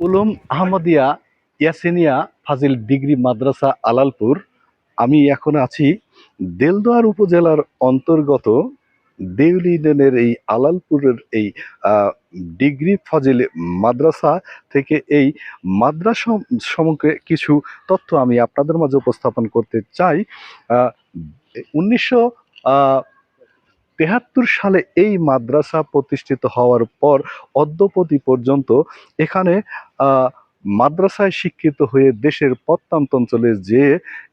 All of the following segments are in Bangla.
উলুম আহমদিয়া ইয়াসিনিয়া ফাজিল ডিগ্রি মাদ্রাসা আলালপুর। আমি এখন আছি দেলদুয়ার উপজেলার অন্তর্গত দেউলি ইউনিয়নের এই আলালপুরের এই আহ, ডিগ্রি ফাজিল মাদ্রাসা থেকে। এই মাদ্রাসা সম্পর্কে কিছু তথ্য আমি আপনাদের মাঝে উপস্থাপন করতে চাই। 1973 সালে এই মাদ্রাসা প্রতিষ্ঠিত হওয়ার পর অদ্যপতি পর্যন্ত এখানে আহ, মাদ্রাসায় শিক্ষিত হয়ে দেশের প্রত্যন্ত অঞ্চলে যে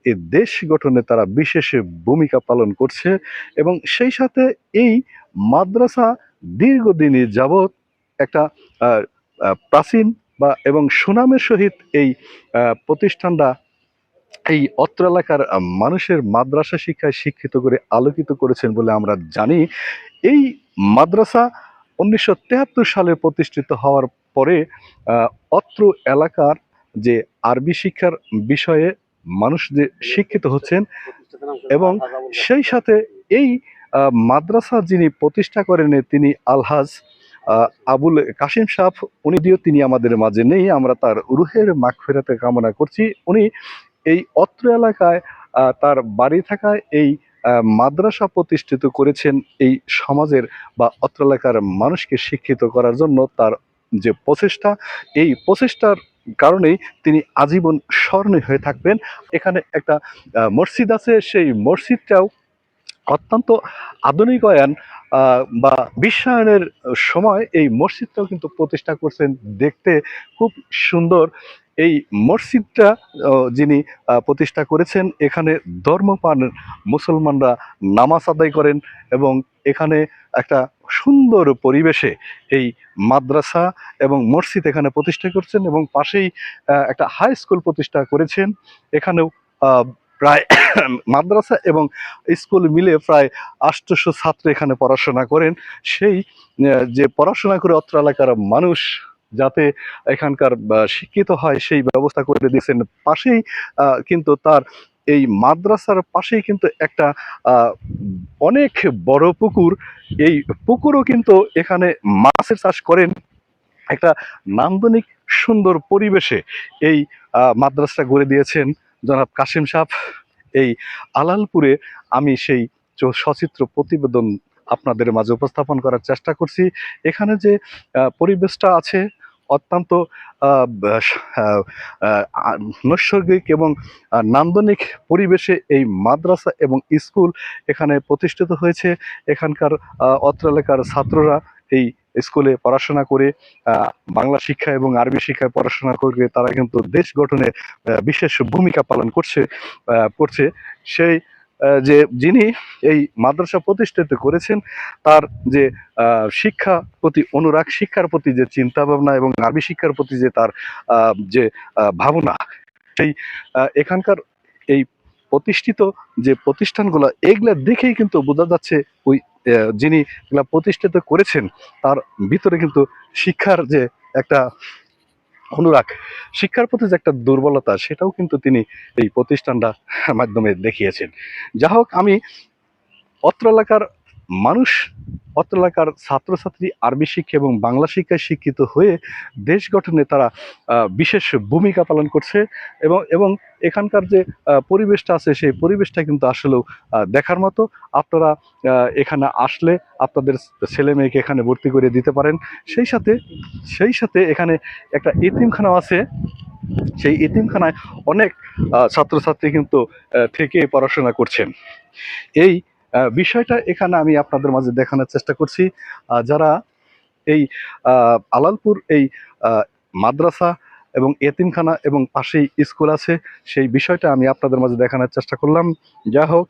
এই দেশ গঠনে তারা বিশেষ ভূমিকা পালন করছে। এবং সেই সাথে এই মাদ্রাসা দীর্ঘদিনই যাবৎ একটা আহ, প্রাচীন বা এবং সুনামের সহিত এই প্রতিষ্ঠানটা এই অত্র এলাকার মানুষের মাদ্রাসা শিক্ষায় শিক্ষিত করে আলোকিত করেছেন বলে আমরা জানি। এই মাদ্রাসা 1973 সালে প্রতিষ্ঠিত হওয়ার পরে আহ, অত্র এলাকার যে আরবি শিক্ষার বিষয়ে মানুষ যে শিক্ষিত হচ্ছেন, এবং সেই সাথে এই মাদ্রাসা যিনি প্রতিষ্ঠা করেন তিনি আলহাজ আবুল কাশিম সাহ। উনি দিয়েও তিনি আমাদের মাঝে নেই, আমরা তার রুহের মাগফিরাতে কামনা করছি। উনি এই অত্র এলাকায় তার বাড়ি থাকায় এই মাদ্রাসা প্রতিষ্ঠিত করেছেন এই সমাজের বা অত্র এলাকার মানুষকে শিক্ষিত করার জন্য। তার যে প্রচেষ্টা, এই প্রচেষ্টার কারণেই তিনি আজীবন স্মরণীয় হয়ে থাকবেন। এখানে একটা মসজিদ আছে, সেই মসজিদটাও অত্যন্ত আধুনিকায়ন বা বিশ্বায়নের সময় এই মসজিদটাও কিন্তু প্রতিষ্ঠা করছেন। দেখতে খুব সুন্দর এই মসজিদটা যিনি প্রতিষ্ঠা করেছেন, এখানে ধর্মপ্রাণ মুসলমানরা নামাজ আদায় করেন এবং এখানে একটা সুন্দর পরিবেশে এই মাদ্রাসা এবং মসজিদ এখানে প্রতিষ্ঠা করছেন। এবং পাশেই একটা হাই স্কুল প্রতিষ্ঠা করেছেন। এখানেও প্রায় মাদ্রাসা এবং স্কুল মিলে প্রায় 800 ছাত্র এখানে পড়াশোনা করেন। সেই যে পড়াশোনা করে অত্র এলাকার মানুষ যাতে এখানকার শিক্ষিত হয় সেই ব্যবস্থা করে দিয়েছেন। পাশেই কিন্তু তার এই মাদ্রাসার পাশেই কিন্তু একটা অনেক বড় পুকুর। এই পুকুরও কিন্তু এখানে মাছের চাষ করেন। একটা নান্দনিক সুন্দর পরিবেশে এই মাদ্রাসা গড়ে দিয়েছেন জনাব কাশিম সাহ। এই আলালপুরে আমি সেই সচিত্র প্রতিবেদন আপনাদের মাঝে উপস্থাপন করার চেষ্টা করছি। এখানে যে পরিবেশটা আছে অত্যন্ত আহ, আহ, আহ, নৈসর্গিক এবং নান্দনিক পরিবেশে এই মাদ্রাসা এবং স্কুল এখানে প্রতিষ্ঠিত হয়েছে। এখানকার অত্র এলাকার ছাত্ররা এই স্কুলে পড়াশোনা করে বাংলা শিক্ষা এবং আরবি শিক্ষায় পড়াশোনা করে তারা কিন্তু দেশ গঠনে বিশেষ ভূমিকা পালন করছে। সেই যে যিনি এই মাদ্রাসা প্রতিষ্ঠিত করেছেন তার যে শিক্ষা প্রতি অনুরাগ, শিক্ষার প্রতি যে চিন্তা ভাবনা এবং আরবি শিক্ষার প্রতি যে তার যে ভাবনা, সেই এখানকার এই প্রতিষ্ঠিত যে প্রতিষ্ঠানগুলো এগুলা দেখেই কিন্তু বোঝা যাচ্ছে ওই যিনি এগুলা প্রতিষ্ঠিত করেছেন তার ভিতরে কিন্তু শিক্ষার যে একটা অনুরাগ, শিক্ষার প্রতি যে একটা দুর্বলতা, সেটাও কিন্তু তিনি এই প্রতিষ্ঠানটা মাধ্যমে দেখিয়েছেন। যা হোক, আমি অত্র এলাকার মানুষ, অত্র এলাকার ছাত্রছাত্রী আরবি শিক্ষা এবং বাংলা শিক্ষায় শিক্ষিত হয়ে দেশ গঠনে তারা বিশেষ ভূমিকা পালন করছে। এবং এখানকার যে পরিবেশটা আছে সেই পরিবেশটা কিন্তু আসলেও দেখার মতো। আপনারা এখানে আসলে আপনাদের ছেলে মেয়েকে এখানে ভর্তি করে দিতে পারেন। সেই সাথে এখানে একটা এতিমখানাও আছে। সেই এতিমখানায় অনেক ছাত্রছাত্রী কিন্তু থেকে পড়াশোনা করছেন। এই বিষয়টা এখানে আমি আপনাদের মাঝে দেখানোর চেষ্টা করছি। যারা এই আলালপুর এই মাদ্রাসা এবং এতিমখানা এবং পাশেই স্কুল আছে, সেই বিষয়টা আমি আপনাদের মাঝে দেখানোর চেষ্টা করলাম। যা হোক,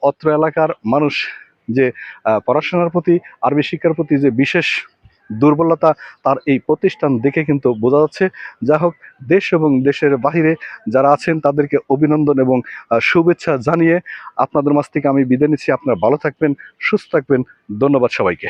অত্র এলাকার মানুষ যে পড়াশোনার প্রতি, আরবি শিক্ষার প্রতি যে বিশেষ দুর্বলতা তার এই প্রতিষ্ঠান দেখে কিন্তু বোঝা যাচ্ছে। যা হোক, দেশ এবং দেশের বাহিরে যারা আছেন তাদেরকে অভিনন্দন এবং শুভেচ্ছা জানিয়ে আপনাদের মাঝ থেকে আমি বিদায় নিচ্ছি। আপনারা ভালো থাকবেন, সুস্থ থাকবেন। ধন্যবাদ সবাইকে।